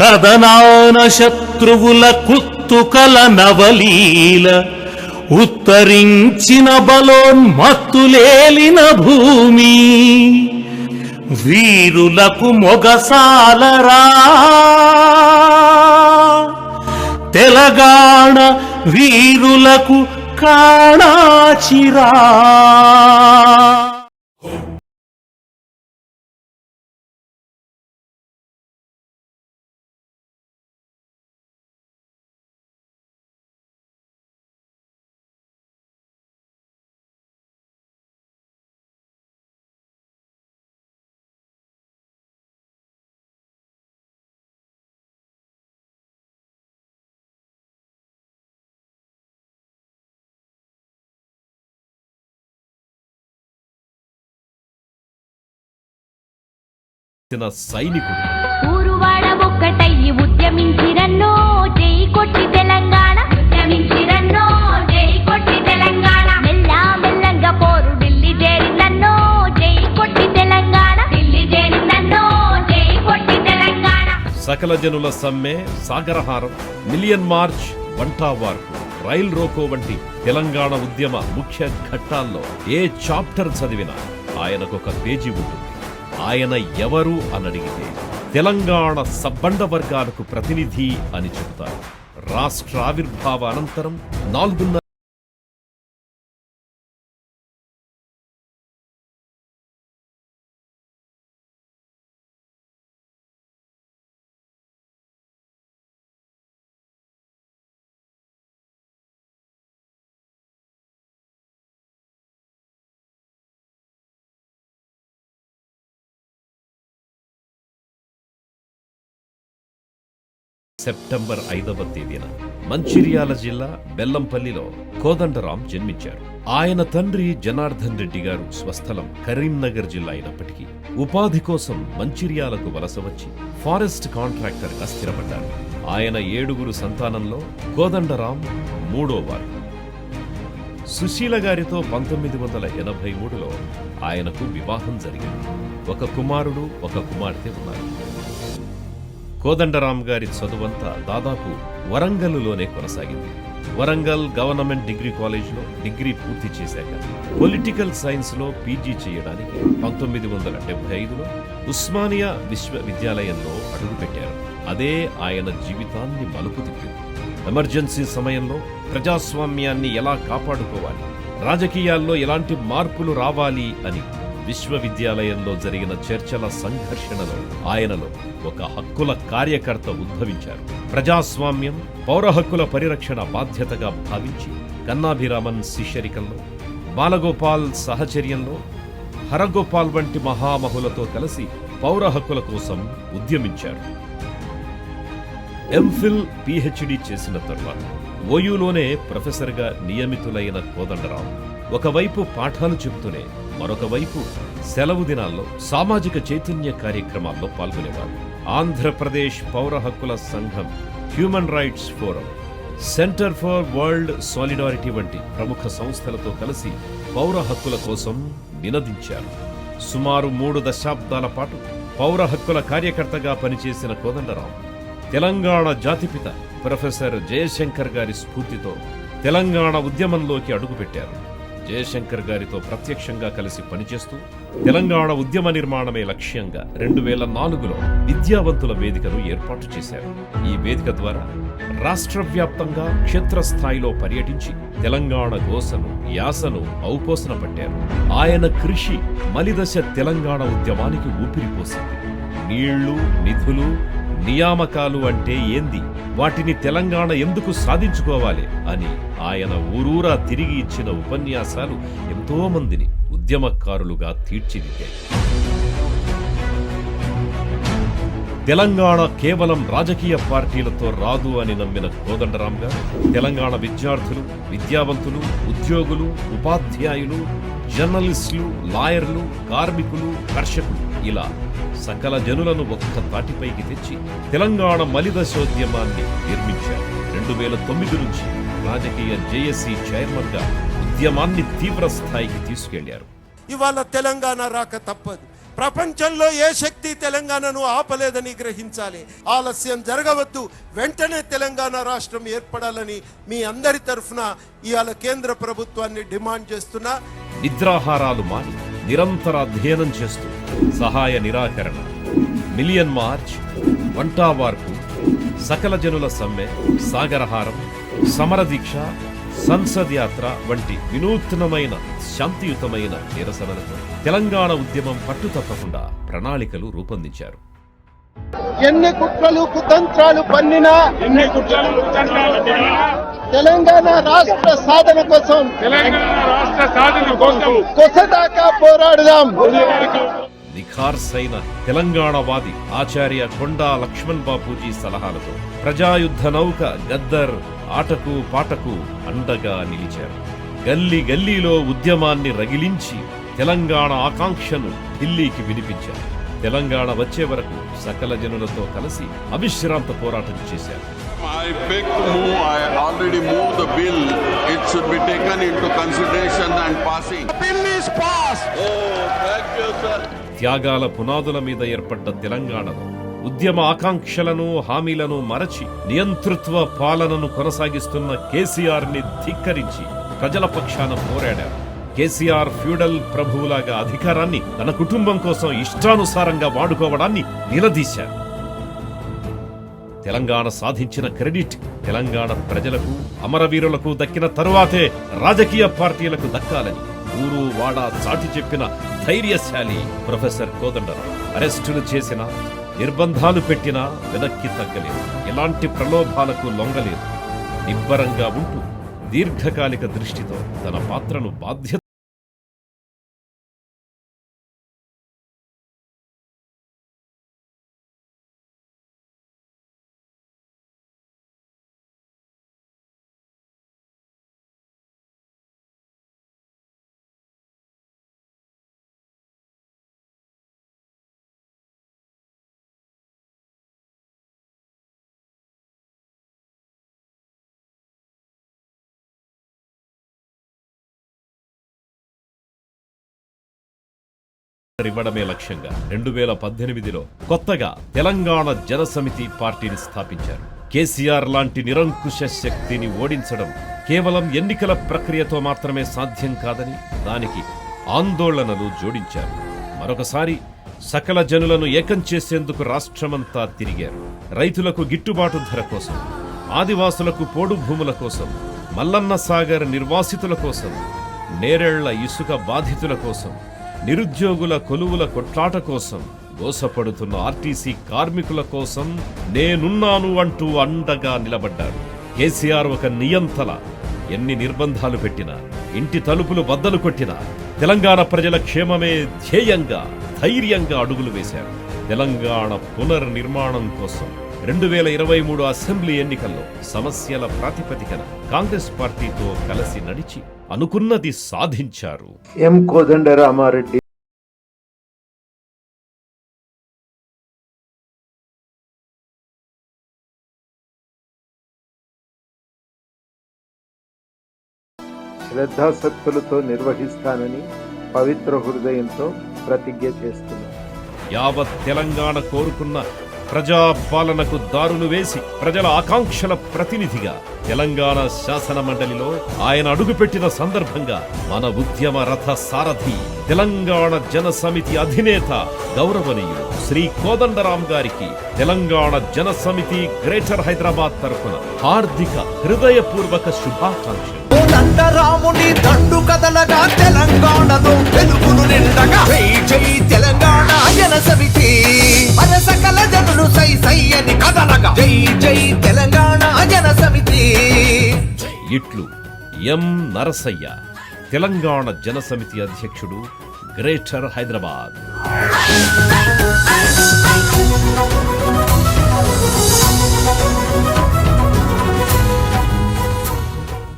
కదనాన శత్రువుల కుత్తుకల నవలీల ఉత్తరించిన బలోన్మత్తులేలిన భూమి వీరులకు మొగసాలరా తెలంగాణ వీరులకు కాణాచిరా. సైనికుడు ఊరువాడ ఒక్కటయ్యి ఉద్యమించిరన్నో జై కొట్టి తెలంగాణ ఉద్యమించిరన్నో జై కొట్టి తెలంగాణ మెల్లా మెల్లంగా పోరు ఢిల్లీ చేరిందన్నో జై కొట్టి తెలంగాణ ఢిల్లీ చేరిందన్నో జై కొట్టి తెలంగాణ. సకల జనుల సమ్మె, Sagaraharam, million March, వంటావార్పు, rail roko వంటి తెలంగాణ ఉద్యమ ముఖ్య ఘట్టాల్లో ఏ చాప్టర్ చదివినా ఆయనకొక పేజీ ఉంటుంది. ఆయన ఎవరు అని అడిగితే తెలంగాణ సబ్బండ వర్గాలకు ప్రతినిధి అని చెబుతారు. రాష్ట్ర ఆవిర్భావ అనంతరం 4 సెప్టెంబర్ 5వ తేదీన మంచిర్యాల జిల్లా బెల్లంపల్లిలో కోదండరాం జన్మించారు. ఆయన తండ్రి జనార్దన్ రెడ్డి గారు స్వస్థలం కరీంనగర్ జిల్లా అయినప్పటికీ ఉపాధి కోసం మంచిర్యాలకు వలస వచ్చి ఫారెస్ట్ కాంట్రాక్టర్ గా స్థిరపడ్డారు. ఆయన 7 సంతానంలో కోదండరాం 3వ. సుశీల గారితో 1983లో ఆయనకు వివాహం జరిగింది. ఒక కుమారుడు, ఒక కుమార్తె ఉన్నారు. కోదండరాం గారి చదువంతా దాదాపు వరంగల్లులోనే కొనసాగింది. వరంగల్ గవర్నమెంట్ డిగ్రీ కాలేజ్లో డిగ్రీ పూర్తి చేశాక పొలిటికల్ సైన్స్లో పీజీ చేయడానికి 1975లో ఉస్మానియా విశ్వవిద్యాలయంలో అడుగుపెట్టారు. అదే ఆయన జీవితాన్ని మలుపు తిప్పింది. ఎమర్జెన్సీ సమయంలో ప్రజాస్వామ్యాన్ని ఎలా కాపాడుకోవాలి, రాజకీయాల్లో ఎలాంటి మార్పులు రావాలి అని విశ్వవిద్యాలయంలో జరిగిన చర్చల సంఘర్షణలో ఆయనలో ఒక హక్కుల కార్యకర్త ఉద్భవించారు. ప్రజాస్వామ్యం, పౌర హక్కుల పరిరక్షణ బాధ్యతగా భావించి కన్నాభిరామన్ శిష్యరికంలో, బాలగోపాల్ సహచర్యంలో హరగోపాల్ వంటి మహామహులతో కలిసి పౌర హక్కుల కోసం ఉద్యమించారు. ఎంఫిల్ పిహెచ్డి చేసిన తరువాత ఓయూలోనే ప్రొఫెసర్గా నియమితులైన కోదండరాం ఒకవైపు పాఠాలు చెబుతూనే మరొక వైపు సెలవు దినాల్లో సామాజిక చైతన్య కార్యక్రమాల్లో పాల్గొనేవారు. ఆంధ్రప్రదేశ్ పౌర హక్కుల సంఘం, human rights forum, centre for world solidarity వంటి ప్రముఖ సంస్థలతో కలిసి పౌర హక్కుల కోసం నినదించారు. సుమారు 3 దశాబ్దాల పాటు పౌర హక్కుల కార్యకర్తగా పనిచేసిన కోదండరాం తెలంగాణ జాతిపిత ప్రొఫెసర్ జయశంకర్ గారి స్ఫూర్తితో తెలంగాణ ఉద్యమంలోకి అడుగుపెట్టారు. జయశంకర్ గారితో ప్రత్యక్షంగా కలిసి పనిచేస్తూ తెలంగాణ ఉద్యమ నిర్మాణమే లక్ష్యంగా 2004లో విద్యావంతుల వేదికను ఏర్పాటు చేశారు. ఈ వేదిక ద్వారా రాష్ట్ర వ్యాప్తంగా క్షేత్రస్థాయిలో పర్యటించి తెలంగాణ గోసను, యాసను ఔపోసన పట్టారు. ఆయన కృషి మలిదశ తెలంగాణ ఉద్యమానికి ఊపిరిపోసింది. నీళ్లు, నిధులు, నియామకాలు అంటే ఏంది, వాటిని తెలంగాణ ఎందుకు సాధించుకోవాలి అని ఆయన ఊరూరా తిరిగి ఇచ్చిన ఉపన్యాసాలు ఎంతో మందిని ఉద్యమకారులుగా తీర్చిదిద్దాయి. తెలంగాణ కేవలం రాజకీయ పార్టీలతో రాదు అని నమ్మిన కోదండరాం గారు తెలంగాణ విద్యార్థులు, విద్యావంతులు, ఉద్యోగులు, ఉపాధ్యాయులు, జర్నలిస్టులు, లాయర్లు, కార్మికులు, కర్షకులు ఇలా సకల జనులను ఒక్క తాటిపైకి తెచ్చి తెలంగాణ మలిదశోద్యమాన్ని నిర్మించారు. 2009 నుంచి రాజకీయ జేఏసీ చైర్మన్ గా ఉద్యమాన్ని తీవ్ర స్థాయికి తీసుకెళ్లారు. ఇవాళ తెలంగాణ రాక తప్పదు. ప్రపంచంలో ఏ శక్తి తెలంగాణను ఆపలేదని గ్రహించాలి. ఆలస్యం జరగవద్దు. వెంటనే తెలంగాణ రాష్ట్రం ఏర్పడాలని మీ అందరి తరఫున ఇవాళ కేంద్ర ప్రభుత్వాన్ని డిమాండ్ చేస్తున్నా. నిద్రాహారాలు మాని నిరంతర అధ్యయనం చేస్తూ సహాయ నిరాకరణ, మిలియన్ మార్చ్, వంటావార్పు, సకల జనుల సమ్మె, సాగరహారం, సమరదీక్ష, సంసద్ యాత్ర వంటి వినూత్నమైన శాంతియుతమైన నిరసనలతో తెలంగాణ ఉద్యమం పట్టుతప్పకుండా ప్రణాళికలు రూపొందించారు. ఎన్ని కుట్రలు కుతంత్రాలు పన్నినా తెలంగాణ రాష్ట్ర సాధన కోసం కొసదాకా పోరాడుదాం. నిఖార్సైన తెలంగాణవాది ఆచార్య కొండా లక్ష్మణ్ బాపూజీ సలహాలతో ప్రజాయుద్ధ నౌక గద్దర్ ఆటకు పాటకు అండగా నిలిచారు. గల్లీ గల్లీలో ఉద్యమాన్ని రగిలించి తెలంగాణ ఆకాంక్షను ఢిల్లీకి వినిపించారు. తెలంగాణ వచ్చే వరకు సకల జనులతో కలిసి అవిశ్రాంత పోరాటం చేశారు. I beg to move. I already moved the bill. It should be taken into consideration and passing. The bill is passed. Oh, thank you, sir. త్యాగాల పునాదుల మీద ఏర్పడ్డ తెలంగాణలో ఉద్యమ ఆకాంక్షలను హామీలను మరచి నియంతృత్వ పాలనను కొనసాగిస్తున్న కేసీఆర్ ని ధిక్కరించి ప్రజల పక్షాన పోరాడారు. కేసీఆర్ ఫ్యూడల్ ప్రభువులాగా అధికారాన్ని తన కుటుంబం కోసం ఇష్టానుసారంగా వాడుకోవడాన్ని నిలదీశారు. తెలంగాణ సాధించిన క్రెడిట్ తెలంగాణ ప్రజలకు, అమరవీరులకు దక్కిన తరువాతే రాజకీయ పార్టీలకు దక్కాలని ఊరు వాడ చాటి చెప్పిన ధైర్యశాలి ప్రొఫెసర్ కోదండరాం అరెస్టులు చేసినా, నిర్బంధాలు పెట్టినా వెనక్కి తగ్గలేదు. ఎలాంటి ప్రలోభాలకు లొంగలేదు. నిబ్బరంగా ఉంటూ దీర్ఘకాలిక దృష్టితో తన పాత్రను బాధ్యత ఇవ్వడమే లక్ష్యంగా 2018లో కొత్తగా తెలంగాణ జనసమితి పార్టీని స్థాపించారు. కేసీఆర్ లాంటి నిరంకుశ శక్తిని ఓడించడం కేవలం ఎన్నికల ప్రక్రియతో మాత్రమే సాధ్యం కాదని దానికి ఆందోళనలు జోడించారు. మరొకసారి సకల జనులను ఏకం చేసేందుకు రాష్ట్రమంతా తిరిగారు. రైతులకు గిట్టుబాటు ధర కోసం, ఆదివాసులకు పోడు భూముల కోసం, మల్లన్న సాగర్ నిర్వాసితుల కోసం, నేరేళ్ల ఇసుక బాధితుల కోసం, నిరుద్యోగుల కొలువుల కొట్లాట కోసం, గోసపడుతున్న ఆర్టీసీ కార్మికుల కోసం నేనున్నాను అంటూ అండగా నిలబడ్డారు. కేసీఆర్ ఒక నియంతల ఎన్ని నిర్బంధాలు పెట్టినా, ఇంటి తలుపులు బద్దలు కొట్టినా తెలంగాణ ప్రజల క్షేమమే ధ్యేయంగా ధైర్యంగా అడుగులు వేశారు. తెలంగాణ పునర్నిర్మాణం కోసం 2023 అసెంబ్లీ ఎన్నికల్లో సమస్యల ప్రాతిపదికన కాంగ్రెస్ పార్టీతో కలిసి నడిచి అనుకున్నది సాధించారు. ఎం కోదండరామారెడ్డి శ్రద్ధాసక్తులతో నిర్వహిస్తానని పవిత్ర హృదయంతో ప్రతిజ్ఞ చేస్తున్నారు. యావత్ తెలంగాణ కోరుకున్న ప్రజాపాలనకు దారులు వేసి ప్రజల ఆకాంక్షల ప్రతినిధిగా తెలంగాణ శాసన మండలిలో ఆయన అడుగుపెట్టిన సందర్భంగా మన ఉద్యమ రథ సారథి తెలంగాణ జనసమితి అధినేత గౌరవనీయులు శ్రీ కోదండరాం గారికి తెలంగాణ జనసమితి గ్రేటర్ హైదరాబాద్ తరఫున హార్దిక హృదయపూర్వక శుభాకాంక్షలు. రాముని దండు కదలగా తెలంగాణలో వెలుగులు నిండగా జై జై తెలంగాణ జనసమితి మన సకల జనులు సై సై అని కదలగా జై జై తెలంగాణ జనసమితి. ఇట్లు ఎం నరసయ్య, తెలంగాణ జనసమితి అధ్యక్షుడు, గ్రేటర్ హైదరాబాద్.